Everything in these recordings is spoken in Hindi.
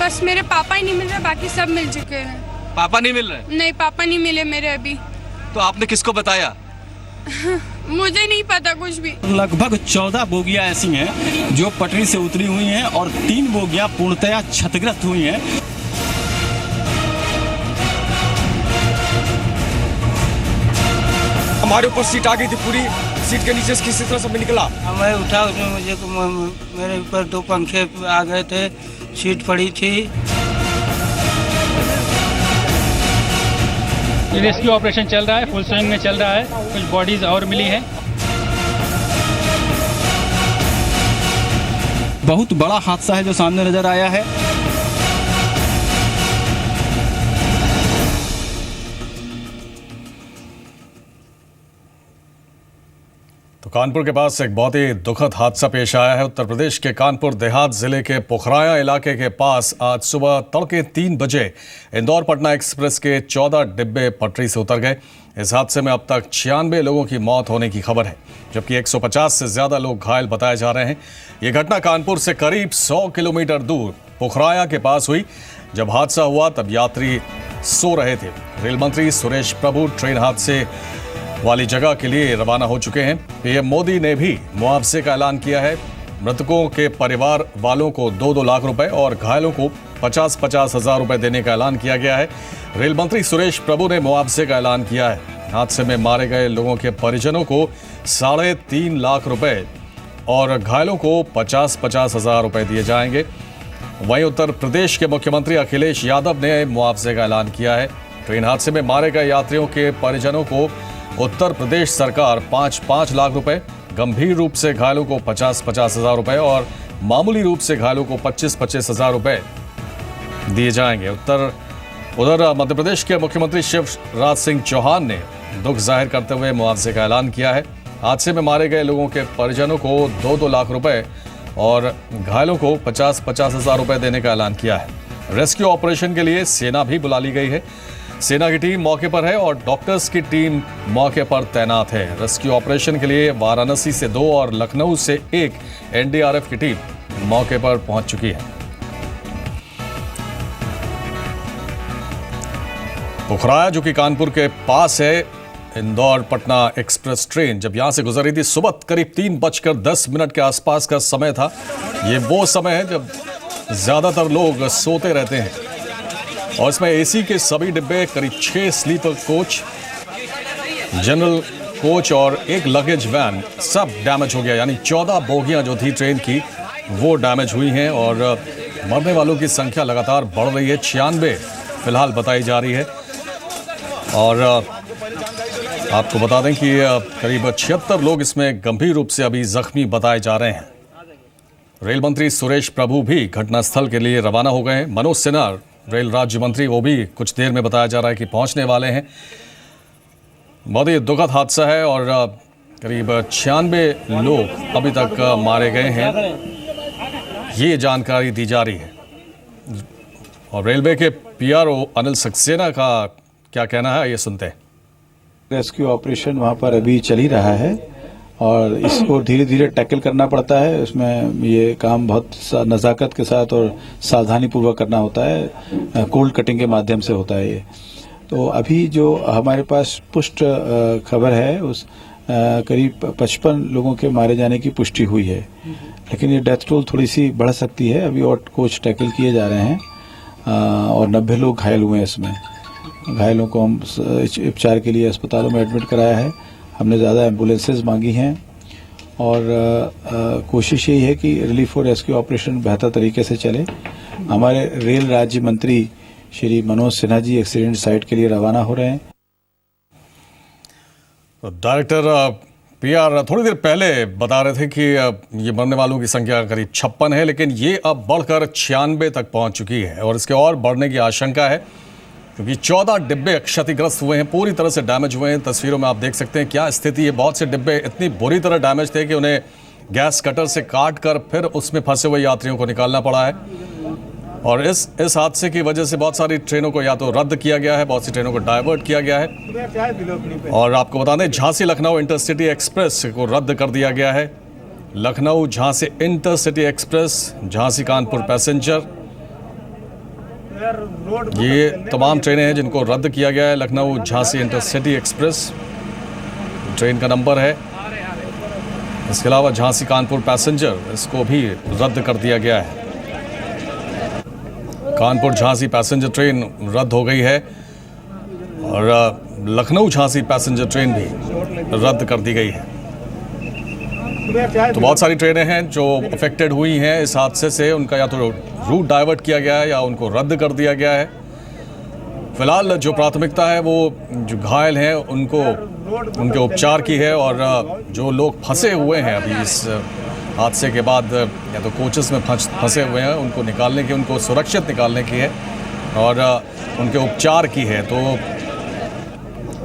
बस मेरे पापा ही नहीं मिल रहे, बाकी सब मिल चुके हैं। पापा नहीं मिल रहे? नहीं, पापा नहीं मिले मेरे अभी। तो आपने किसको बताया? मुझे नहीं पता कुछ भी। लगभग 14 बोगियां ऐसी हैं जो पटरी से उतरी हुई हैं और 3 बोगियां पूर्णतया क्षतिग्रस्त हुई हैं। हमारे ऊपर सीट आ गई थी, पूरी सीट के नीचे से किसी तरह सब निकला। मैं उठा, उसमें मेरे ऊपर 2 पंखे आ गए थे, सीट पड़ी थी। रेस्क्यू ऑपरेशन चल रहा है, फुल स्विंग में चल रहा है। कुछ बॉडीज और मिली हैं। बहुत बड़ा हादसा है जो सामने नजर आया है। तो कानपुर के पास एक बहुत ही दुखद हादसा पेश आया है। उत्तर प्रदेश के कानपुर देहात जिले के पोखराया इलाके के पास आज सुबह तड़के 3 बजे इंदौर पटना एक्सप्रेस के 14 डिब्बे पटरी से उतर गए। इस हादसे में अब तक 96 लोगों की मौत होने की खबर है, जबकि 150 से ज्यादा लोग घायल बताए जा रहे हैं। ये घटना कानपुर से करीब 100 किलोमीटर दूर पोखराया के पास हुई। जब हादसा हुआ तब यात्री सो रहे थे। रेल मंत्री सुरेश प्रभु ट्रेन हादसे वाली जगह के लिए रवाना हो चुके हैं। पीएम मोदी ने भी मुआवजे का ऐलान किया है। मृतकों के परिवार वालों को 2-2 लाख रुपए और घायलों को 50-50 हजार रुपए देने का ऐलान किया गया है। रेल मंत्री सुरेश प्रभु ने मुआवजे का ऐलान किया है। हादसे में मारे गए लोगों के परिजनों को 3.5 लाख रुपए और घायलों को 50-50 हजार रुपए दिए जाएंगे। वहीं उत्तर प्रदेश के मुख्यमंत्री अखिलेश यादव ने मुआवजे का ऐलान किया है। ट्रेन हादसे में मारे गए यात्रियों के परिजनों को उत्तर प्रदेश सरकार 5-5 लाख रुपए, गंभीर रूप से घायलों को 50-50 हजार रुपए और मामूली रूप से घायलों को 25-25 हजार रुपए दिए जाएंगे। उधर मध्य प्रदेश के मुख्यमंत्री शिवराज सिंह चौहान ने दुख जाहिर करते हुए मुआवजे का ऐलान किया है। हादसे में मारे गए लोगों के परिजनों को 2-2 लाख रुपए और घायलों को 50-50 हजार रुपए देने का ऐलान किया है। रेस्क्यू ऑपरेशन के लिए सेना भी बुला ली गई है। सेना की टीम मौके पर है और डॉक्टर्स की टीम मौके पर तैनात है। रेस्क्यू ऑपरेशन के लिए वाराणसी से 2 और लखनऊ से 1 एनडीआरएफ की टीम मौके पर पहुंच चुकी है। पोखराया जो कि कानपुर के पास है, इंदौर पटना एक्सप्रेस ट्रेन जब यहां से गुजर रही थी सुबह करीब 3:10 के आसपास का समय था। ये वो समय है जब ज्यादातर लोग सोते रहते हैं और इसमें एसी के सभी डिब्बे, करीब 6 स्लीपर कोच, जनरल कोच और 1 लगेज वैन सब डैमेज हो गया। यानी 14 बोगियां जो थी ट्रेन की वो डैमेज हुई हैं और मरने वालों की संख्या लगातार बढ़ रही है। 96 फिलहाल बताई जा रही है और आपको बता दें कि करीब 76 लोग इसमें गंभीर रूप से अभी जख्मी बताए जा रहे हैं। रेल मंत्री सुरेश प्रभु भी घटनास्थल के लिए रवाना हो गए हैं। मनोज सिन्हा रेल राज्य मंत्री, वो भी कुछ देर में बताया जा रहा है कि पहुंचने वाले हैं। बहुत ही दुखद हादसा है और करीब 96 लोग अभी तक मारे गए हैं, ये जानकारी दी जा रही है। और रेलवे के पीआरओ अनिल सक्सेना का क्या कहना है, ये सुनते हैं। रेस्क्यू ऑपरेशन वहाँ पर अभी चल ही रहा है और इसको धीरे धीरे टैकल करना पड़ता है। उसमें ये काम बहुत नज़ाकत के साथ और सावधानी पूर्वक करना होता है। कोल्ड कटिंग के माध्यम से होता है ये। तो अभी जो हमारे पास पुष्ट खबर है उस करीब 55 लोगों के मारे जाने की पुष्टि हुई है, लेकिन ये डेथ टोल थोड़ी सी बढ़ सकती है। अभी और कोच टैकल किए जा रहे हैं और 90 लोग घायल हुए हैं। इसमें घायलों को हम उपचार के लिए अस्पतालों में एडमिट कराया है। हमने ज़्यादा एम्बुलेंसेज मांगी हैं और कोशिश यही है कि रिलीफ और रेस्क्यू ऑपरेशन बेहतर तरीके से चले। हमारे रेल राज्य मंत्री श्री मनोज सिन्हा जी एक्सीडेंट साइट के लिए रवाना हो रहे हैं। तो डायरेक्टर पीआर थोड़ी देर पहले बता रहे थे कि ये मरने वालों की संख्या करीब 56 है, लेकिन ये अब बढ़कर 96 तक पहुंच चुकी है और इसके और बढ़ने की आशंका है क्योंकि 14 डिब्बे क्षतिग्रस्त हुए हैं, पूरी तरह से डैमेज हुए हैं। तस्वीरों में आप देख सकते हैं क्या स्थिति है। बहुत से डिब्बे इतनी बुरी तरह डैमेज थे कि उन्हें गैस कटर से काट कर फिर उसमें फंसे हुए यात्रियों को निकालना पड़ा है। और इस हादसे की वजह से बहुत सारी ट्रेनों को या तो रद्द किया गया है, बहुत सी ट्रेनों को डाइवर्ट किया गया है। और आपको बता दें झांसी लखनऊ इंटरसिटी एक्सप्रेस को रद्द कर दिया गया है। Lucknow Jhansi intercity express, Jhansi Kanpur passenger ये तमाम ट्रेनें हैं जिनको रद्द किया गया है। Lucknow Jhansi intercity express train का नंबर है। इसके अलावा झांसी कानपुर पैसेंजर, इसको भी रद्द कर दिया गया है। कानपुर झांसी पैसेंजर ट्रेन रद्द हो गई है और लखनऊ झांसी पैसेंजर ट्रेन भी रद्द कर दी गई है। तो बहुत सारी ट्रेनें हैं जो अफेक्टेड हुई हैं इस हादसे से। उनका या तो रूट डाइवर्ट किया गया है या उनको रद्द कर दिया गया है। फिलहाल जो प्राथमिकता है वो जो घायल हैं उनके उपचार की है, और जो लोग फंसे हुए हैं अभी इस हादसे के बाद या तो कोचेस में फंसे हुए हैं उनको निकालने की, उनको सुरक्षित निकालने की है और उनके उपचार की है। तो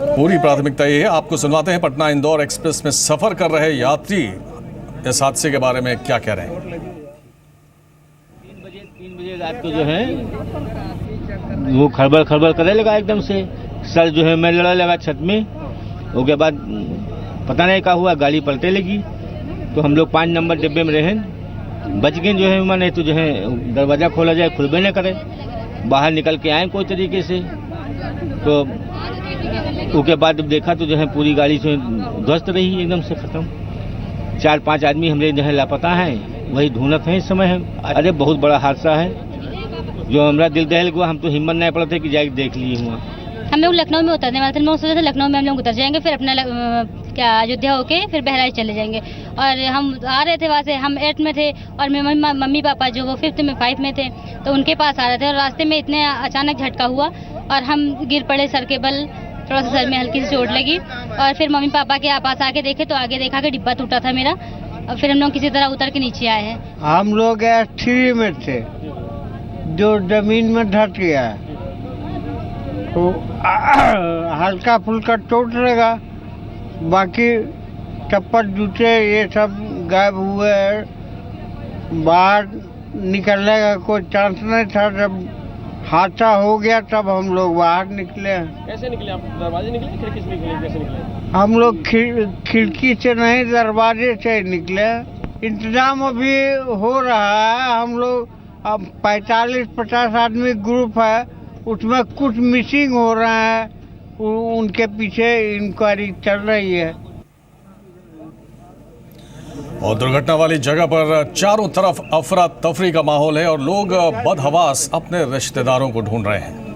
पूरी प्राथमिकता ये है। आपको सुनवाते हैं पटना इंदौर एक्सप्रेस में सफ़र कर रहे यात्री इस हादसे के बारे में क्या कह रहे हैं। 3 बजे रात को जो है वो खड़बड़ करने लगा एकदम से। सर जो है मैं लड़ा लगा छत में। उसके बाद पता नहीं क्या हुआ, गाड़ी पलटे लगी। तो हम लोग 5 नंबर डिब्बे में रहे, बच गए जो है। मैंने तो जो है दरवाज़ा खोला जाए, खुलबे न करे। बाहर निकल के आए कोई तरीके से। तो उसके बाद देखा तो जो है पूरी गाड़ी से ध्वस्त रही, एकदम से ख़त्म। 4-5 आदमी हमरे जो है लापता हैं, वही ढूंढत हैं इस समय है। अरे बहुत बड़ा हादसा है जो हमारा दिल दहल हुआ। हम तो हिम्मत नहीं पड़ा था कि जाके देख लिए हुआ। हम लोग लखनऊ में उतरने वाले थे। मैं सोचा था लखनऊ में हम लोग उतर जाएंगे, फिर अपना क्या अयोध्या होके फिर बहराइच चले जाएंगे। और हम आ रहे थे वहाँ से, हम 8 में थे और मेरे मम्मी पापा जो वो 5th में 5 में थे, तो उनके पास आ रहे थे। और रास्ते में इतने अचानक झटका हुआ और हम गिर पड़े सर के बल। थोड़ा सा सर में हल्की सी चोट लगी और फिर मम्मी पापा के पास आके देखे तो आगे देखा कि डिब्बा टूटा था मेरा। और फिर हम लोग किसी तरह उतर के नीचे आए हैं। हम लोग S3 में थे जो जमीन में ढट गया, तो हल्का फुल्का चोट लगा, बाकी चप्पल जूते ये सब गायब हुए। बाहर निकलने का कोई चांस नहीं था। जब हादसा हो गया तब हम लोग बाहर निकले। कैसे निकले आप? दरवाजे निकले, खिड़की से निकले, कैसे निकले? हम लोग खिड़की से नहीं, दरवाजे से निकले। इंतजाम अभी हो रहा है। हम लोग अब 45-50 आदमी ग्रुप है, उसमें कुछ मिसिंग हो रहा है, उनके पीछे इंक्वायरी चल रही है। और दुर्घटना वाली जगह पर चारों तरफ अफरा तफरी का माहौल है और लोग बदहवास अपने रिश्तेदारों को ढूंढ रहे हैं।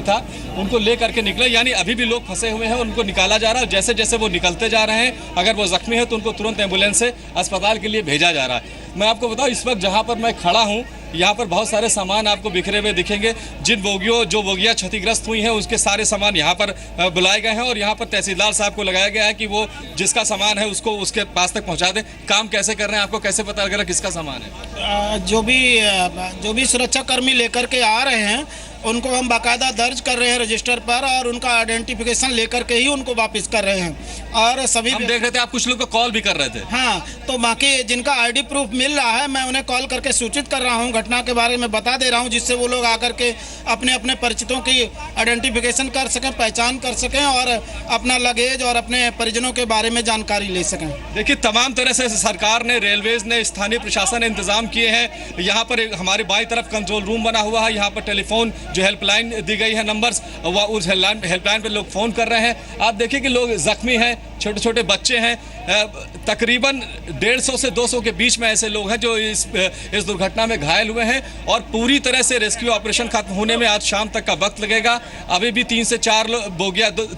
था उनको ले करके निकले, यानी अभी भी लोग फंसे हुए हैं, उनको निकाला जा रहा है। जैसे जैसे वो निकलते जा रहे हैं, अगर वो जख्मी है तो उनको तुरंत एम्बुलेंस से अस्पताल के लिए भेजा जा रहा है। मैं आपको बताऊं, इस वक्त जहां पर मैं खड़ा हूं, यहाँ पर बहुत सारे सामान आपको बिखरे हुए दिखेंगे। जिन बोगियां क्षतिग्रस्त हुई हैं उसके सारे सामान यहाँ पर बुलाए गए हैं और यहाँ पर तहसीलदार साहब को लगाया गया है कि वो जिसका सामान है उसको उसके पास तक पहुँचा दें। काम कैसे कर रहे हैं, आपको कैसे पता लग रहा है किसका सामान है? जो भी सुरक्षा कर्मी लेकर के आ रहे हैं उनको हम बाकायदा दर्ज कर रहे हैं रजिस्टर पर और उनका आइडेंटिफिकेशन लेकर के ही उनको वापस कर रहे हैं। और सभी हम देख रहे थे आप कुछ लोग को कॉल भी कर रहे थे। हाँ, तो बाकी जिनका आईडी प्रूफ मिल रहा है मैं उन्हें कॉल करके सूचित कर रहा हूँ, घटना के बारे में बता दे रहा हूँ, जिससे वो लोग आकर के अपने अपने परिचितों की आइडेंटिफिकेशन कर सकें, पहचान कर सकें और अपना लगेज और अपने परिजनों के बारे में जानकारी ले सकें। देखिए, तमाम तरह से सरकार ने, रेलवेज ने, स्थानीय प्रशासन ने इंतजाम किए हैं। यहाँ पर हमारे बाईं तरफ कंट्रोल रूम बना हुआ है, यहाँ पर टेलीफोन जो हेल्पलाइन दी गई है नंबर्स, उस हेल्पलाइन पे लोग फोन कर रहे हैं। आप देखिए कि लोग जख्मी हैं, छोटे छोटे बच्चे हैं। तकरीबन 150 से 200 के बीच में ऐसे लोग हैं जो इस दुर्घटना में घायल हुए हैं और पूरी तरह से रेस्क्यू ऑपरेशन खत्म होने में आज शाम तक का वक्त लगेगा। अभी भी 3 से 4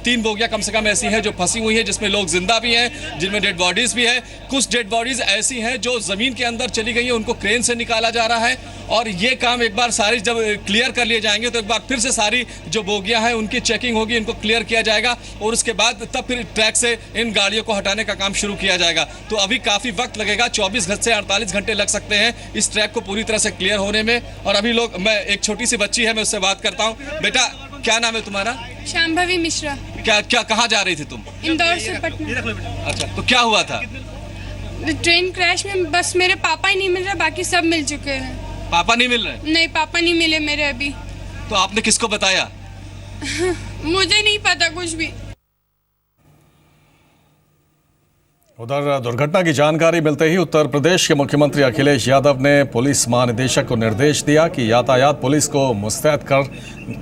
3 बोगियां कम से कम ऐसी हैं जो फंसी हुई हैं, जिसमें लोग जिंदा भी हैं, जिनमें डेड बॉडीज भी है। कुछ डेड बॉडीज ऐसी हैं जो जमीन के अंदर चली गई हैं, उनको क्रेन से निकाला जा रहा है। और ये काम एक बार सारी जब क्लियर कर लिए जाएंगे तो एक बार फिर से सारी जो बोगियां हैं उनकी चेकिंग होगी, इनको क्लियर किया जाएगा और उसके बाद तब फिर ट्रैक से इन गाड़ियों को हटाने का काम शुरू किया जाएगा। तो अभी काफी वक्त लगेगा, 24 से 48 घंटे लग सकते हैं इस ट्रैक को पूरी तरह से क्लियर होने में। और अभी लोग, मैं एक छोटी सी बच्ची है, मैं उससे बात करता हूँ। बेटा, क्या नाम है तुम्हारा? शांभवी मिश्रा। क्या कहाँ जा रही थी तुम? इंदौर से पटना। अच्छा, तो क्या हुआ था? ट्रेन क्रैश में बस मेरे पापा ही नहीं मिल रहे, बाकी सब मिल चुके हैं। पापा नहीं मिल रहे? नहीं, पापा नहीं मिले मेरे अभी। तो आपने किसको बताया? मुझे नहीं पता कुछ भी। उधर दुर्घटना की जानकारी मिलते ही उत्तर प्रदेश के मुख्यमंत्री अखिलेश यादव ने पुलिस महानिदेशक को निर्देश दिया कि यातायात पुलिस को मुस्तैद कर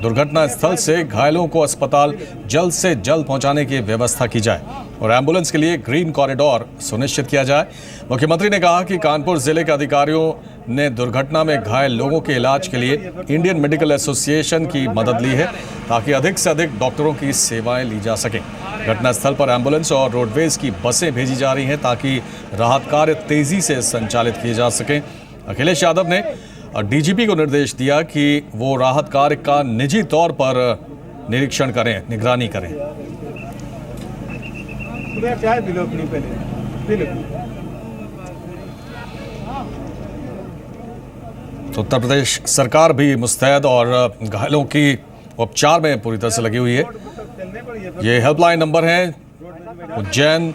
दुर्घटना स्थल से घायलों को अस्पताल जल्द से जल्द पहुंचाने की व्यवस्था की जाए और एम्बुलेंस के लिए ग्रीन कॉरिडोर सुनिश्चित किया जाए। मुख्यमंत्री ने कहा कि कानपुर जिले के अधिकारियों ने दुर्घटना में घायल लोगों के इलाज के लिए इंडियन मेडिकल एसोसिएशन की मदद ली है ताकि अधिक से अधिक डॉक्टरों की सेवाएं ली जा सकें। घटनास्थल पर एम्बुलेंस और रोडवेज की बसें भेजी जा रही हैं ताकि राहत कार्य तेजी से संचालित किए जा सकें। अखिलेश यादव ने डीजीपी को निर्देश दिया कि वो राहत कार्य का निजी तौर पर निरीक्षण करें, निगरानी करें। तो उत्तर प्रदेश सरकार भी मुस्तैद और घायलों की उपचार में पूरी तरह से लगी हुई है। ये हेल्पलाइन नंबर है उज्जैन,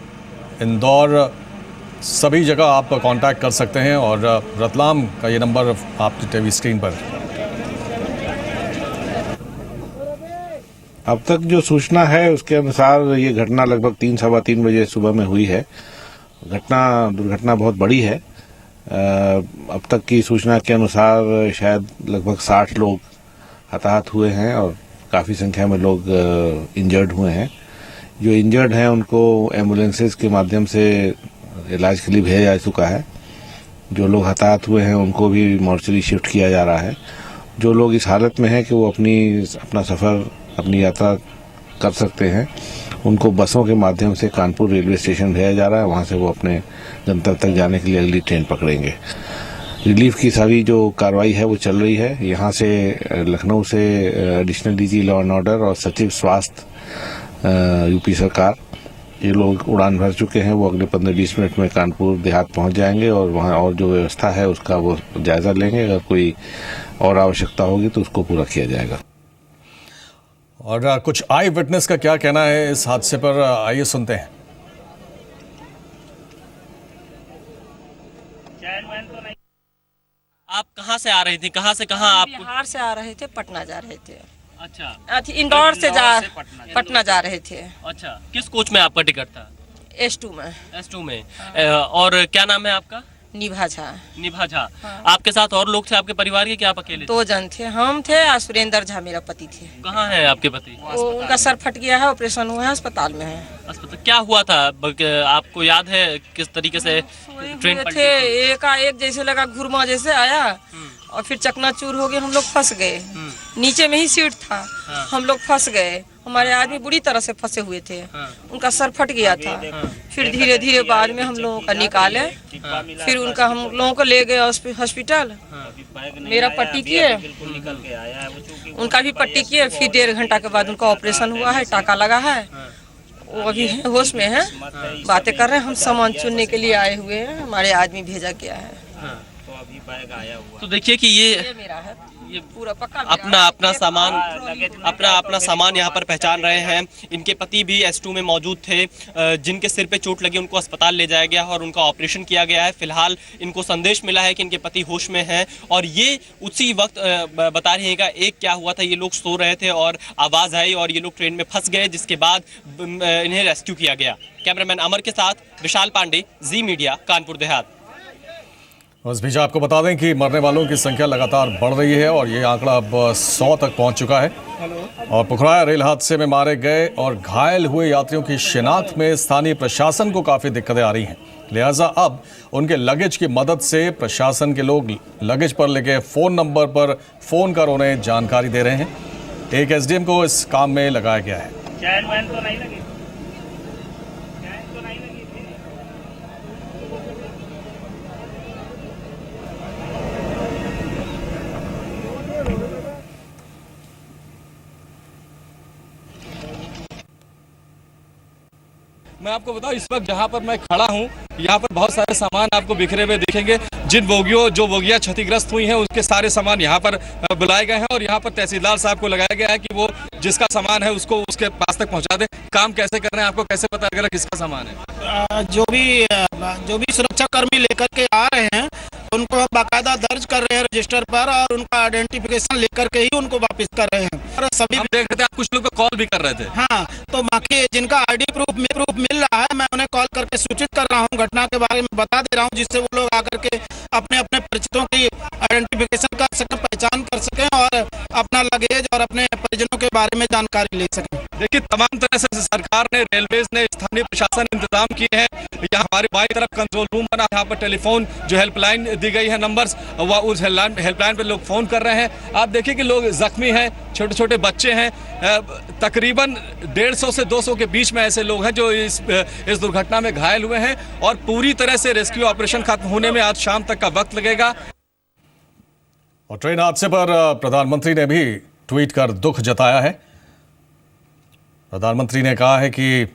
इंदौर, सभी जगह आप कांटेक्ट कर सकते हैं और रतलाम का ये नंबर आपकी टीवी स्क्रीन पर। अब तक जो सूचना है उसके अनुसार ये घटना लगभग 3-3:15 बजे सुबह में हुई है। दुर्घटना बहुत बड़ी है। अब तक की सूचना के अनुसार शायद लगभग 60 लोग हताहत हुए हैं और काफ़ी संख्या में लोग इंजर्ड हुए हैं। जो इंजर्ड हैं उनको एम्बुलेंसेस के माध्यम से इलाज के लिए भेजा जा चुका है। जो लोग हताहत हुए हैं उनको भी मॉर्चरी शिफ्ट किया जा रहा है। जो लोग इस हालत में हैं कि वो अपना सफ़र, अपनी यात्रा कर सकते हैं, उनको बसों के माध्यम से कानपुर रेलवे स्टेशन भेजा जा रहा है। वहाँ से वो अपने गंतव्य तक जाने के लिए अगली ट्रेन पकड़ेंगे। रिलीफ की सारी जो कार्रवाई है वो चल रही है। यहाँ से लखनऊ से additional DG law and order और सचिव स्वास्थ्य यूपी सरकार, ये लोग उड़ान भर चुके हैं। वो अगले 15-20 मिनट में कानपुर देहात पहुँच जाएंगे और वहाँ और जो व्यवस्था है उसका वो जायजा लेंगे। अगर कोई और आवश्यकता होगी तो उसको पूरा किया जाएगा। और कुछ आई विटनेस का क्या कहना है इस हादसे पर, आइए सुनते हैं। आप कहाँ से आ रही थी? कहाँ से कहाँ आप? बिहार से आ रहे थे, पटना जा रहे थे। अच्छा, इंदौर से पटना जा रहे थे। अच्छा, किस कोच में आपका टिकट था? S2 में। S2 में। और क्या नाम है आपका? निभा झा। निभा झा। हाँ। आपके साथ और लोग थे आपके परिवार के, क्या आप अकेले? 2 जन थे, हम थे और सुरेंद्र झा मेरा पति थे। कहाँ है आपके पति? उनका सर फट गया है, ऑपरेशन हुआ है, अस्पताल में है। अस्पताल क्या हुआ था आपको याद है? किस तरीके से ट्रेन थे? एक जैसे लगा घुरमा जैसे आया और फिर चकनाचूर हो गए। हम लोग फंस गए, नीचे में ही सीट था। हम लोग फंस गए, हमारे आदमी बुरी तरह से फंसे हुए थे। उनका सर फट गया था। फिर धीरे धीरे बाद में हम लोगों का निकाले, फिर उनका हम लोगों को ले गए हॉस्पिटल। मेरा पट्टी किए, उनका भी पट्टी किए। फिर 1.5 घंटा के बाद उनका ऑपरेशन हुआ है, टाका लगा है। वो अभी होश में है, बातें कर रहे हैं। हम सामान चुनने के लिए आए हुए हैं, हमारे आदमी भेजा गया है। तो देखिए कि ये मेरा है, ये पूरा पक्का अपना सामान यहाँ पर पहचान रहे हैं। इनके पति भी S2 में मौजूद थे, जिनके सिर पे चोट लगी उनको अस्पताल ले जाया गया और उनका ऑपरेशन किया गया है। फिलहाल इनको संदेश मिला है कि इनके पति होश में हैं और ये उसी वक्त बता रहिएगा एक क्या हुआ था। ये लोग सो रहे थे और आवाज़ आई और ये लोग ट्रेन में फंस गए, जिसके बाद इन्हें रेस्क्यू किया गया। कैमरामैन अमर के साथ विशाल पांडे, जी मीडिया, कानपुर देहात। उस बीच आपको बता दें कि मरने वालों की संख्या लगातार बढ़ रही है और ये आंकड़ा अब 100 तक पहुंच चुका है। और पुखराया रेल हादसे में मारे गए और घायल हुए यात्रियों की शिनाख्त में स्थानीय प्रशासन को काफ़ी दिक्कतें आ रही हैं। लिहाजा अब उनके लगेज की मदद से प्रशासन के लोग लगेज पर लेके फ़ोन नंबर पर फ़ोन कर उन्हें जानकारी दे रहे हैं। एक SDM को इस काम में लगाया गया है। मैं आपको बताऊं, इस वक्त जहां पर मैं खड़ा हूं, यहां पर बहुत सारे सामान आपको बिखरे हुए दिखेंगे। जिन बोगियां क्षतिग्रस्त हुई हैं उसके सारे सामान यहां पर बुलाए गए हैं और यहां पर तहसीलदार साहब को लगाया गया है कि वो जिसका सामान है उसको उसके पास तक पहुंचा दें। काम कैसे कर रहे हैं, आपको कैसे पता लगेगा किसका सामान है? जो भी सुरक्षा कर्मी लेकर के आ रहे हैं उनको हम बाकायदा दर्ज कर रहे हैं रजिस्टर पर और उनका आइडेंटिफिकेशन लेकर के ही उनको वापस कर रहे हैं। और सभी देख रहे थे आप कुछ लोग कॉल भी कर रहे थे। हाँ, तो बाकी जिनका आईडी प्रूफ मिल रहा है, मैं उन्हें कॉल करके सूचित कर रहा हूँ, घटना के बारे में बता दे रहा हूँ, जिससे वो लोग आकर के अपने अपने परिचितों की आइडेंटिफिकेशन कर सकें, पहचान कर सकें और अपना लगेज और अपने परिजनों के बारे में जानकारी ले सकें। देखिए, तमाम तरह से सरकार ने, रेलवेज ने, स्थानीय प्रशासन ने इंतजाम किए हैं। यहाँ हमारे बाईं तरफ कंट्रोल रूम बना, यहाँ पर टेलीफोन जो हेल्पलाइन दी गई है नंबर्स, वह उस हेल्पलाइन पे लोग फोन कर रहे हैं। आप देखिए कि लोग जख्मी हैं, छोटे छोटे बच्चे हैं, तकरीबन 150 से 200 के बीच में ऐसे लोग हैं जो इस दुर्घटना में घायल हुए हैं और पूरी तरह से रेस्क्यू ऑपरेशन खत्म होने में आज शाम तक का वक्त लगेगा। और ट्रेन हादसे पर प्रधानमंत्री ने भी ट्वीट कर दुख जताया है। प्रधानमंत्री ने कहा है कि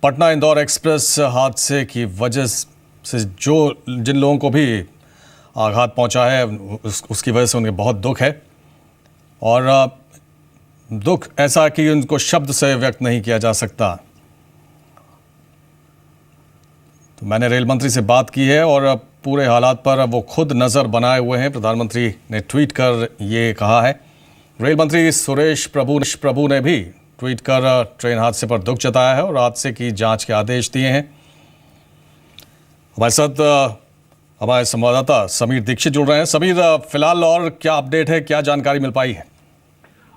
पटना इंदौर एक्सप्रेस हादसे की वजह से जिन लोगों को भी आघात पहुंचा है उसकी वजह से उन्हें बहुत दुख है और दुख ऐसा कि उनको शब्द से व्यक्त नहीं किया जा सकता। तो मैंने रेल मंत्री से बात की है और पूरे हालात पर वो खुद नज़र बनाए हुए हैं। प्रधानमंत्री ने ट्वीट कर ये कहा है। रेल मंत्री सुरेश प्रभु ने भी ट्वीट कर ट्रेन हादसे पर दुख जताया है और हादसे की जांच के आदेश दिए हैं। हमारे साथ हमारे संवाददाता समीर दीक्षित जुड़ रहे हैं। समीर, फिलहाल और क्या अपडेट है, क्या जानकारी मिल पाई है?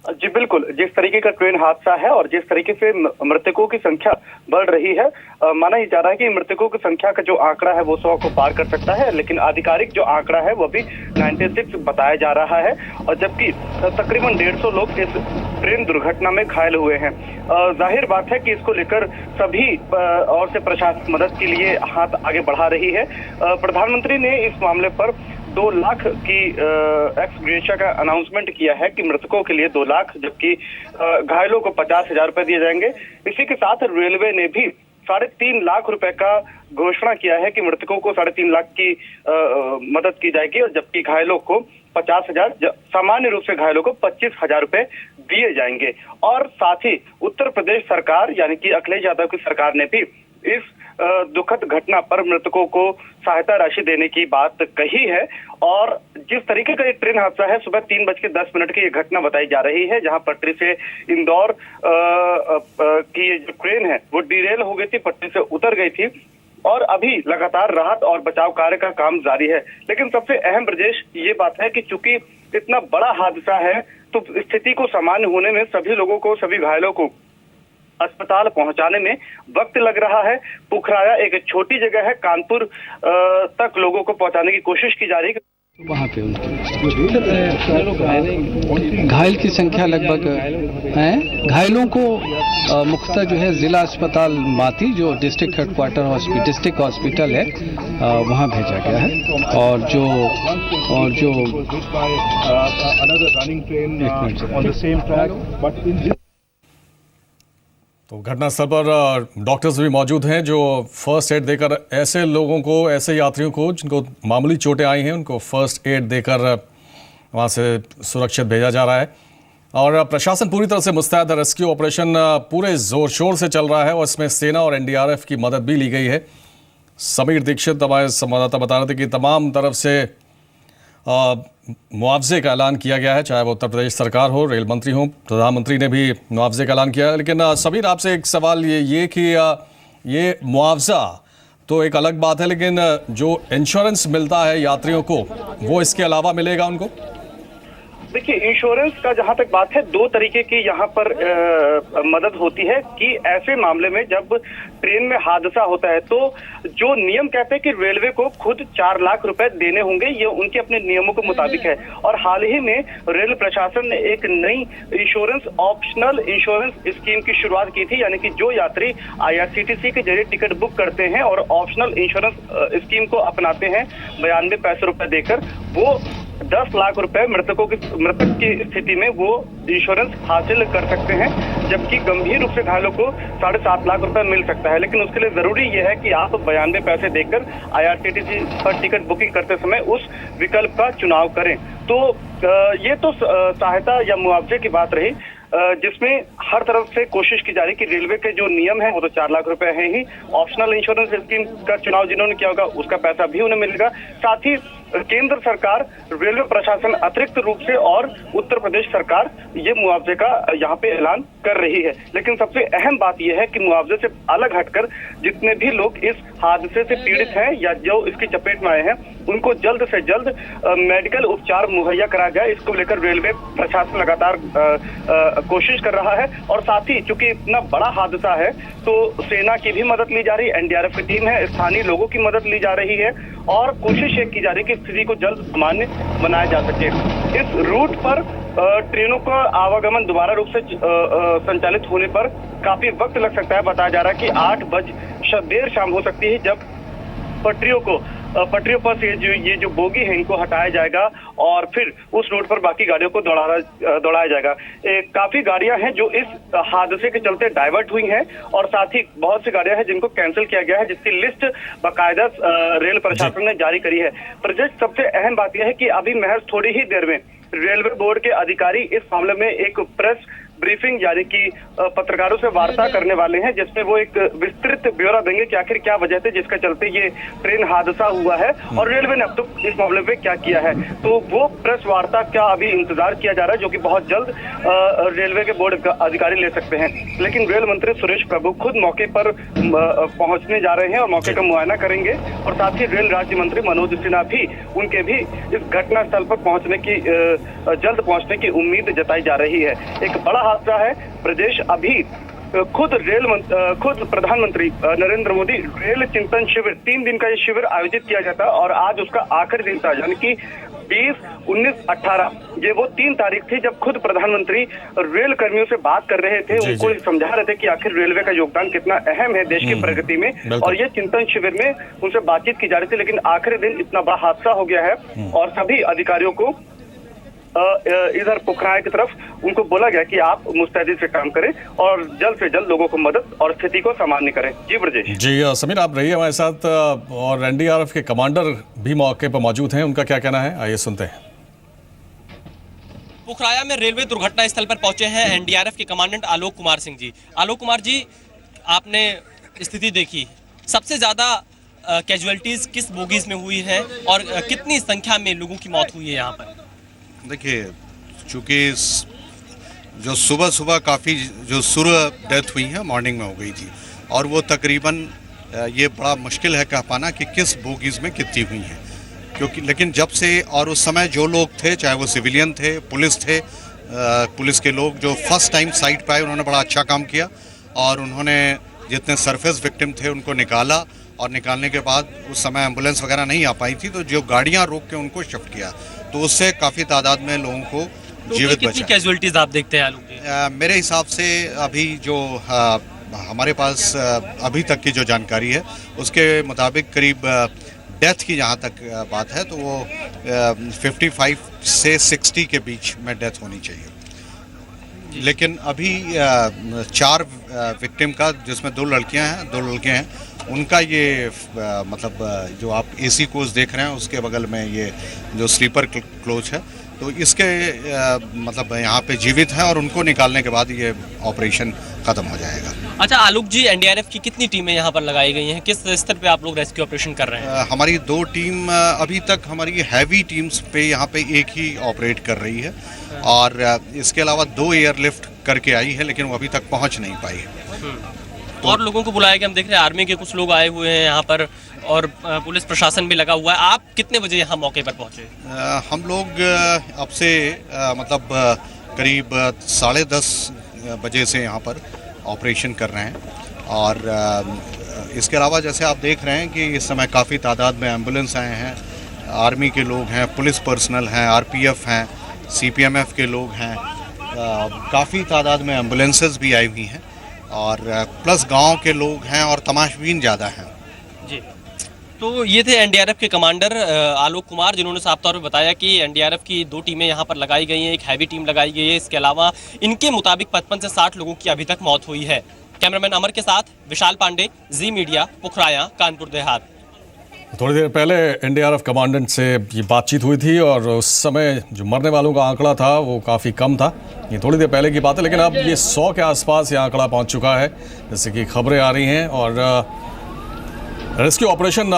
जी बिल्कुल, जिस तरीके का ट्रेन हादसा है और जिस तरीके से मृतकों की संख्या बढ़ रही है, माना ही जा रहा है कि मृतकों की संख्या का जो आंकड़ा है वो 100 को पार कर सकता है, लेकिन आधिकारिक जो आंकड़ा है वो भी 96 बताया जा रहा है। और जबकि तकरीबन 150 लोग इस ट्रेन दुर्घटना में घायल हुए हैं। जाहिर बात है कि इसको लेकर सभी और से प्रशासन मदद के लिए हाथ आगे बढ़ा रही है। प्रधानमंत्री ने इस मामले पर 2 लाख की एक्स ग्रेशिया का अनाउंसमेंट किया है कि मृतकों के लिए 2 लाख, जबकि घायलों को 50,000 रुपए दिए जाएंगे। इसी के साथ रेलवे ने भी 3.5 लाख रुपए का घोषणा किया है कि मृतकों को 3.5 लाख की मदद की जाएगी और जबकि घायलों को 50,000, सामान्य रूप से घायलों को 25,000 रुपए दिए जाएंगे। और साथ ही उत्तर प्रदेश सरकार यानी कि अखिलेश यादव की सरकार ने भी इस दुखद घटना पर मृतकों को सहायता राशि देने की बात कही है। और जिस तरीके का ये ट्रेन हादसा है, सुबह 3:10 की ये घटना बताई जा रही है, जहां पटरी से इंदौर की ये जो ट्रेन है वो डिरेल हो गई थी, पटरी से उतर गई थी और अभी लगातार राहत और बचाव कार्य का काम जारी है। लेकिन सबसे अहम ब्रजेश ये बात है कि चूंकि इतना बड़ा हादसा है तो स्थिति को सामान्य होने में सभी लोगों को, सभी घायलों को अस्पताल पहुंचाने में वक्त लग रहा है। पुखराया एक छोटी जगह है, कानपुर तक लोगों को पहुंचाने की कोशिश की जा रही है। वहाँ पे घायल की संख्या लगभग है। घायलों को मुख्यतः जो है जिला अस्पताल माती, जो डिस्ट्रिक्ट हेडक्वार्टर डिस्ट्रिक्ट हॉस्पिटल है, वहाँ भेजा गया है। और जो तो घटनास्थल पर डॉक्टर्स भी मौजूद हैं जो फर्स्ट एड देकर ऐसे लोगों को, ऐसे यात्रियों को जिनको मामूली चोटें आई हैं, उनको फर्स्ट एड देकर वहां से सुरक्षित भेजा जा रहा है। और प्रशासन पूरी तरह से मुस्तैद है। रेस्क्यू ऑपरेशन पूरे जोर शोर से चल रहा है और इसमें सेना और एनडीआरएफ की मदद भी ली गई है। समीर दीक्षित हमारे संवाददाता बता रहे थे कि तमाम तरफ से मुआवजे का ऐलान किया गया है, चाहे वो उत्तर प्रदेश सरकार हो, रेल मंत्री हो, प्रधानमंत्री ने भी मुआवजे का ऐलान किया है। लेकिन समीर, आपसे एक सवाल ये कि ये मुआवजा तो एक अलग बात है, लेकिन जो इंश्योरेंस मिलता है यात्रियों को वो इसके अलावा मिलेगा उनको? देखिए, इंश्योरेंस का जहां तक बात है, 2 तरीके की यहाँ पर मदद होती है कि ऐसे मामले में जब ट्रेन में हादसा होता है तो जो नियम कहते हैं कि रेलवे को खुद 4 लाख रुपए देने होंगे, ये उनके अपने नियमों के मुताबिक है। और हाल ही में रेल प्रशासन ने एक नई इंश्योरेंस, ऑप्शनल इंश्योरेंस स्कीम की शुरुआत की थी, यानी कि जो यात्री IRCTC के जरिए टिकट बुक करते हैं और ऑप्शनल इंश्योरेंस स्कीम को अपनाते हैं 92 पैसे रुपए देकर, वो 10 लाख रुपए मृतक की स्थिति में वो इंश्योरेंस हासिल कर सकते हैं, जबकि गंभीर रूप से घायलों को 7.5 लाख रुपए मिल सकता है। लेकिन उसके लिए जरूरी यह है कि आप 92 पैसे देकर IRCTC पर टिकट बुकिंग करते समय उस विकल्प का चुनाव करें। तो ये तो सहायता या मुआवजे की बात रही। जिसमें हर तरफ से कोशिश की जा रही कि रेलवे के जो नियम है वो तो 4 लाख रुपए हैं ही, ऑप्शनल इंश्योरेंस स्कीम का चुनाव जिन्होंने किया होगा उसका पैसा भी उन्हें मिलेगा, साथ ही केंद्र सरकार, रेलवे प्रशासन अतिरिक्त रूप से और उत्तर प्रदेश सरकार ये मुआवजे का यहाँ पे ऐलान कर रही है। लेकिन सबसे अहम बात यह है कि मुआवजे से अलग हटकर जितने भी लोग इस हादसे से पीड़ित हैं या जो इसकी चपेट में आए हैं उनको जल्द से जल्द मेडिकल उपचार मुहैया कराया जाए, इसको लेकर रेलवे प्रशासन लगातार कोशिश कर रहा है। और साथ ही चूंकि इतना बड़ा हादसा है तो सेना की भी मदद ली जा रही है, एनडीआरएफ की टीम है, स्थानीय लोगों की मदद ली जा रही है और कोशिश ये की जा रही है कि स्थिति को जल्द सामान्य बनाया जा सके। इस रूट पर ट्रेनों का आवागमन दोबारा रूप से संचालित होने पर काफी वक्त लग सकता है। बताया जा रहा है कि 8 बजे देर शाम हो सकती है जब पटरियों पर से ये जो बोगी है इनको हटाया जाएगा और फिर उस रूट पर बाकी गाड़ियों को दौड़ाया जाएगा। काफी गाड़ियां हैं जो इस हादसे के चलते डाइवर्ट हुई हैं और साथ ही बहुत सी गाड़ियां हैं जिनको कैंसिल किया गया है, जिसकी लिस्ट बाकायदा रेल प्रशासन ने जारी करी है। प्रदेश सबसे अहम बात यह है कि अभी महज थोड़ी ही देर में रेलवे बोर्ड के अधिकारी इस मामले में एक प्रेस ब्रीफिंग यानी कि पत्रकारों से वार्ता करने वाले हैं, जिसमें वो एक विस्तृत ब्यौरा देंगे कि आखिर क्या वजह थी जिसके चलते ये ट्रेन हादसा हुआ है और रेलवे ने अब तक इस मामले में क्या किया है। तो वो प्रेस वार्ता का अभी इंतजार किया जा रहा है जो कि बहुत जल्द रेलवे के बोर्ड अधिकारी ले सकते हैं। लेकिन रेल मंत्री सुरेश प्रभु खुद मौके पर पहुंचने जा रहे हैं और मौके का मुआयना करेंगे और साथ ही रेल राज्य मंत्री मनोज सिन्हा भी उनके भी इस घटना स्थल पर जल्द पहुंचने की उम्मीद जताई जा रही है। एक बड़ा हादसा है। प्रदेश अभी खुद प्रधानमंत्री नरेंद्र मोदी रेल चिंतन शिविर 3 दिन का ये शिविर आयोजित किया जाता है और आज उसका आखिरी दिन था, यानी कि 20, 19, 18 ये वो 3 तारीख थी जब खुद प्रधानमंत्री रेल कर्मियों से बात कर रहे थे, उनको समझा रहे थे कि आखिर रेलवे का योगदान कितना अहम है देश की प्रगति में और ये चिंतन शिविर में उनसे बातचीत की जा रही थी। लेकिन आखिरी दिन इतना बड़ा हादसा हो गया है और सभी अधिकारियों को इधर पोखराया की तरफ उनको बोला गया कि आप मुस्तैदी से काम करें और जल्द से जल्द लोगों को मदद और स्थिति को सामान्य करें। जी ब्रजेश। जी समीर, आप रहिए हमारे साथ और एनडीआरएफ के कमांडर भी मौके पर मौजूद हैं, उनका क्या कहना है आइए सुनते हैं। पोखराया में रेलवे दुर्घटना स्थल पर पहुंचे हैं एनडीआरएफ के कमांडेंट आलोक कुमार सिंह जी। आलोक कुमार जी, आपने स्थिति देखी, सबसे ज्यादा कैजुअलिटीज किस बोगीज में हुई है और कितनी संख्या में लोगों की मौत हुई है यहाँ पर? देखिए, चूँकि जो सुबह काफ़ी जो सुबह डेथ हुई है मॉर्निंग में हो गई थी और वो तकरीबन ये बड़ा मुश्किल है कह पाना कि किस बोगीज़ में कितनी हुई हैं, क्योंकि लेकिन जब से और उस समय जो लोग थे, चाहे वो सिविलियन थे, पुलिस थे, पुलिस के लोग जो फर्स्ट टाइम साइट पे आए उन्होंने बड़ा अच्छा काम किया और उन्होंने जितने सरफेस विक्टिम थे उनको निकाला और निकालने के बाद उस समय एम्बुलेंस वगैरह नहीं आ पाई थी तो जो गाड़ियाँ रोक के उनको शिफ्ट किया तो उससे काफ़ी तादाद में लोगों को जीवित बचा। कैजुअलिटीज आप देखते हैं आलोक जी? मेरे हिसाब से अभी जो हमारे पास अभी तक की जो जानकारी है उसके मुताबिक करीब डेथ की जहाँ तक बात है तो वो 55 से 60 के बीच में डेथ होनी चाहिए। लेकिन अभी 4 विक्टिम का, जिसमें 2 लड़के हैं, उनका ये मतलब जो आप एसी कोच देख रहे हैं उसके बगल में ये जो स्लीपर क्लोच है तो इसके मतलब यहाँ पे जीवित हैं और उनको निकालने के बाद ये ऑपरेशन खत्म हो जाएगा। अच्छा आलोक जी, एनडीआरएफ की कितनी टीमें यहाँ पर लगाई गई हैं? किस स्तर पे आप लोग रेस्क्यू ऑपरेशन कर रहे हैं? हमारी 2 टीम अभी तक हमारी हैवी टीम्स पे यहाँ पे एक ही ऑपरेट कर रही है और इसके अलावा 2 एयरलिफ्ट करके आई है लेकिन वो अभी तक पहुँच नहीं पाई है। तो और लोगों को बुलाया गया, हम देख रहे हैं आर्मी के कुछ लोग आए हुए हैं यहाँ पर और पुलिस प्रशासन भी लगा हुआ है। आप कितने बजे यहाँ मौके पर पहुँचे? हम लोग अब से मतलब करीब 10:30 बजे से यहाँ पर ऑपरेशन कर रहे हैं और इसके अलावा जैसे आप देख रहे हैं कि इस समय काफ़ी तादाद में एम्बुलेंस आए हैं, आर्मी के लोग हैं, पुलिस पर्सनल हैं, आरपीएफ हैं, सीपीएमएफ के लोग हैं, काफ़ी तादाद में एम्बुलेंसेस भी आई हुई हैं और प्लस गांव के लोग हैं और तमाशबीन ज़्यादा हैं। जी, तो ये थे एनडीआरएफ के कमांडर आलोक कुमार, जिन्होंने साफ तौर पर बताया कि एनडीआरएफ की 2 टीमें यहाँ पर लगाई गई हैं, एक हैवी टीम लगाई गई है। इसके अलावा इनके मुताबिक 55 से 60 लोगों की अभी तक मौत हुई है। कैमरामैन अमर के साथ विशाल पांडे, जी मीडिया, पोखराया, कानपुर देहात। थोड़ी देर पहले एनडीआरएफ कमांडेंट से ये बातचीत हुई थी और उस समय जो मरने वालों का आंकड़ा था वो काफ़ी कम था। ये थोड़ी देर पहले की बात है, लेकिन अब ये 100 के आसपास ये आंकड़ा पहुंच चुका है, जैसे कि खबरें आ रही हैं। और रेस्क्यू ऑपरेशन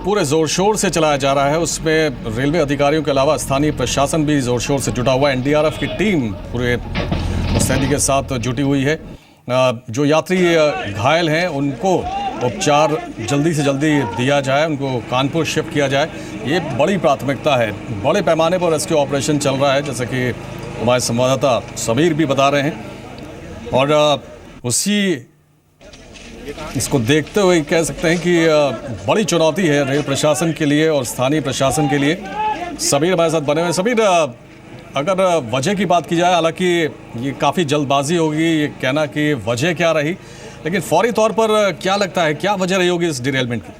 पूरे ज़ोर शोर से चलाया जा रहा है। उसमें रेलवे अधिकारियों के अलावा स्थानीय प्रशासन भी ज़ोर शोर से जुटा हुआ है। एनडीआरएफ की टीम पूरे मुस्तैदी के साथ जुटी हुई है। जो यात्री घायल हैं उनको उपचार जल्दी से जल्दी दिया जाए, उनको कानपुर शिफ्ट किया जाए, ये बड़ी प्राथमिकता है। बड़े पैमाने पर रेस्क्यू ऑपरेशन चल रहा है, जैसे कि हमारे संवाददाता समीर भी बता रहे हैं। और उसी इसको देखते हुए कह सकते हैं कि बड़ी चुनौती है रेल प्रशासन के लिए और स्थानीय प्रशासन के लिए। समीर हमारे साथ बने हुए। समीर, अगर वजह की बात की जाए, हालांकि ये काफ़ी जल्दबाजी होगी ये कहना कि वजह क्या रही, लेकिन फौरी तौर पर क्या लगता है क्या वजह रही होगी इस डिरेलमेंट की?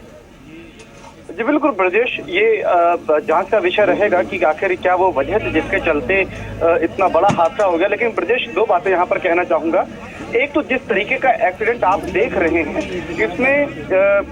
जी बिल्कुल ब्रजेश, ये जांच का विषय रहेगा कि आखिर क्या वो वजह थी जिसके चलते इतना बड़ा हादसा हो गया। लेकिन ब्रजेश, दो बातें यहाँ पर कहना चाहूंगा। एक तो जिस तरीके का एक्सीडेंट आप देख रहे हैं, इसमें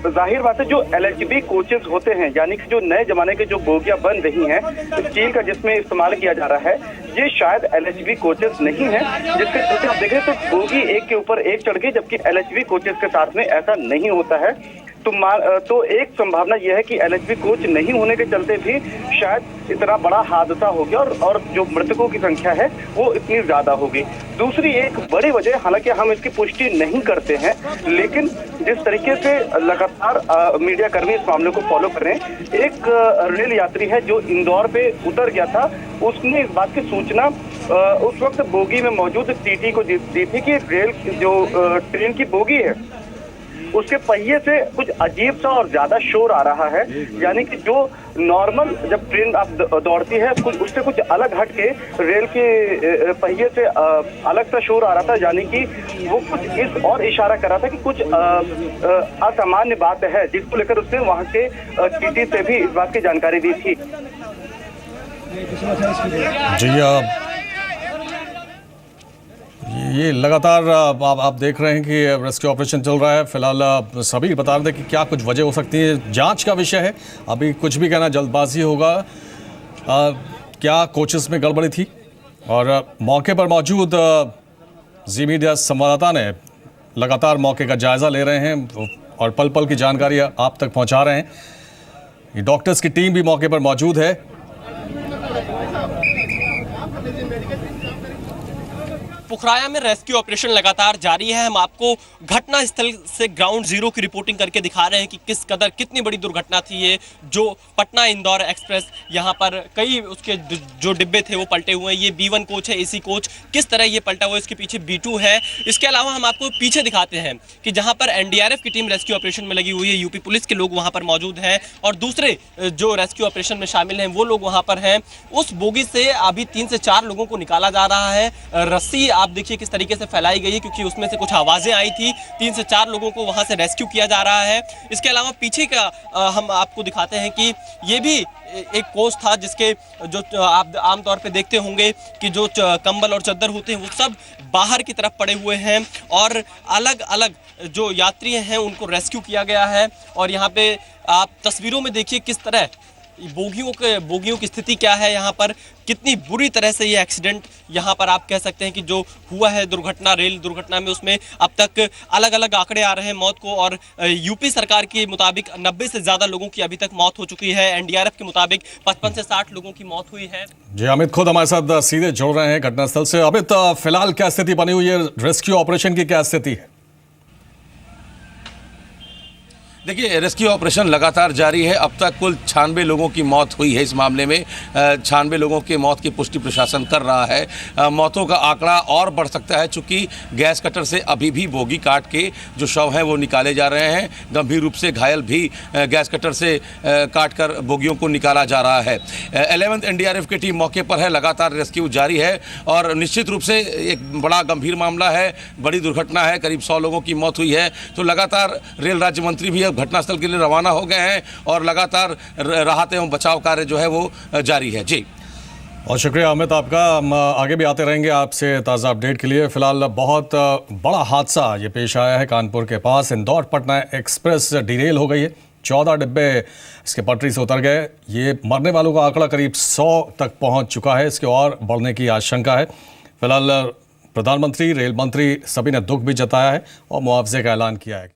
जाहिर बात है जो LHB कोचेस होते हैं, यानी कि जो नए जमाने के जो बोगियां बन रही हैं स्टील का जिसमें इस्तेमाल किया जा रहा है, ये शायद LHB कोचेस नहीं है, जिसके चलते आप देखें तो बोगी एक के ऊपर एक चढ़ गई, जबकि LHB कोचेस के साथ में ऐसा नहीं होता है। तो एक संभावना यह है कि LHB कोच नहीं होने के चलते भी शायद इतना बड़ा हादसा हो गया और जो मृतकों की संख्या है वो इतनी ज्यादा होगी। दूसरी एक बड़ी वजह, हालांकि हम इसकी पुष्टि नहीं करते हैं, लेकिन जिस तरीके से लगातार मीडिया कर्मी इस मामले को फॉलो कर रहे हैं, एक रेल यात्री है जो इंदौर पे उतर गया था, उसने इस बात की सूचना उस वक्त बोगी में मौजूद TT को दी थी कि रेल जो ट्रेन की बोगी है उसके पहिए से कुछ अजीब सा और ज्यादा शोर आ रहा है, यानी कि जो नॉर्मल जब ट्रेन आप दौड़ती है कुछ उससे कुछ अलग हट के रेल के पहिए से अलग सा शोर आ रहा था, यानी कि वो कुछ इस और इशारा कर रहा था कि कुछ असामान्य बात है, जिसको लेकर उसने वहां के TT से भी इस बात की जानकारी दी थी। जी, ये लगातार आप देख रहे हैं कि रेस्क्यू ऑपरेशन चल रहा है। फिलहाल सभी बता रहे थे कि क्या कुछ वजह हो सकती है, जांच का विषय है, अभी कुछ भी कहना जल्दबाजी होगा। क्या कोचेस में गड़बड़ी थी? और मौके पर मौजूद जी मीडिया संवाददाता ने लगातार मौके का जायजा ले रहे हैं और पल पल की जानकारी आप तक पहुंचा रहे हैं। डॉक्टर्स की टीम भी मौके पर मौजूद है। पुखराया में रेस्क्यू ऑपरेशन लगातार जारी है। हम आपको घटना स्थल से ग्राउंड जीरो की रिपोर्टिंग करके दिखा रहे हैं कि कितनी बड़ी दुर्घटना थी ये, जो पटना इंदौर एक्सप्रेस, यहाँ पर कई उसके जो डिब्बे थे वो पलटे हुए हैं। ये B1 कोच है, AC कोच, किस तरह ये पलटा हुआ है, इसके पीछे B2 है। इसके अलावा हम आपको पीछे दिखाते हैं कि जहाँ पर NDRF की टीम रेस्क्यू ऑपरेशन में लगी हुई है, यूपी पुलिस के लोग वहाँ पर मौजूद हैं और दूसरे जो रेस्क्यू ऑपरेशन में शामिल हैं वो लोग वहाँ पर हैं। उस बोगी से अभी 3 से 4 लोगों को निकाला जा रहा है। रस्सी आप देखिए किस तरीके से फैलाई गई है, क्योंकि उसमें से कुछ आवाजें आई थी। 3 से 4 लोगों को वहां से रेस्क्यू किया जा रहा है। इसके अलावा पीछे का हम आपको दिखाते हैं कि ये भी एक कोच था जिसके जो आप आमतौर पे देखते होंगे कि जो कंबल और चादर होते हैं वो सब बाहर की तरफ पड़े हुए हैं और अलग अलग जो यात्री हैं उनको रेस्क्यू किया गया है। और यहाँ पे आप तस्वीरों में देखिए किस तरह बोगियों की स्थिति क्या है, यहाँ पर कितनी बुरी तरह से ये एक्सीडेंट यहाँ पर आप कह सकते हैं कि जो हुआ है दुर्घटना, रेल दुर्घटना में, उसमें अब तक अलग अलग आंकड़े आ रहे हैं मौत को। और यूपी सरकार के मुताबिक 90 से ज़्यादा लोगों की अभी तक मौत हो चुकी है। NDRF के मुताबिक 55 से 60 लोगों की मौत हुई है। जी, अमित खुद हमारे साथ सीधे जुड़ रहे हैं घटनास्थल से। अमित, फिलहाल क्या स्थिति बनी हुई है, रेस्क्यू ऑपरेशन की क्या स्थिति है? देखिए, रेस्क्यू ऑपरेशन लगातार जारी है। अब तक कुल 96 लोगों की मौत हुई है। इस मामले में 96 लोगों की मौत की पुष्टि प्रशासन कर रहा है। मौतों का आंकड़ा और बढ़ सकता है, चूंकि गैस कटर से अभी भी बोगी काट के जो शव हैं वो निकाले जा रहे हैं। गंभीर रूप से घायल भी गैस कटर से काट कर बोगियों को निकाला जा रहा है। 11th NDRF की टीम मौके पर है, लगातार रेस्क्यू जारी है और निश्चित रूप से एक बड़ा गंभीर मामला है, बड़ी दुर्घटना है, करीब 100 लोगों की मौत हुई है। तो लगातार रेल राज्य मंत्री भी घटनास्थल के लिए रवाना हो गए हैं और लगातार राहत एवं बचाव कार्य जो है वो जारी है। जी, और शुक्रिया अमित आपका। हम आगे भी आते रहेंगे आपसे ताज़ा अपडेट के लिए। फिलहाल बहुत बड़ा हादसा ये पेश आया है कानपुर के पास। इंदौर पटना एक्सप्रेस डिरेल हो गई है। 14 डिब्बे इसके पटरी से उतर गए। ये मरने वालों का आंकड़ा करीब 100 तक पहुंच चुका है। इसके और बढ़ने की आशंका है। फिलहाल प्रधानमंत्री, रेल मंत्री सभी ने दुख भी जताया है और मुआवजे का ऐलान किया है।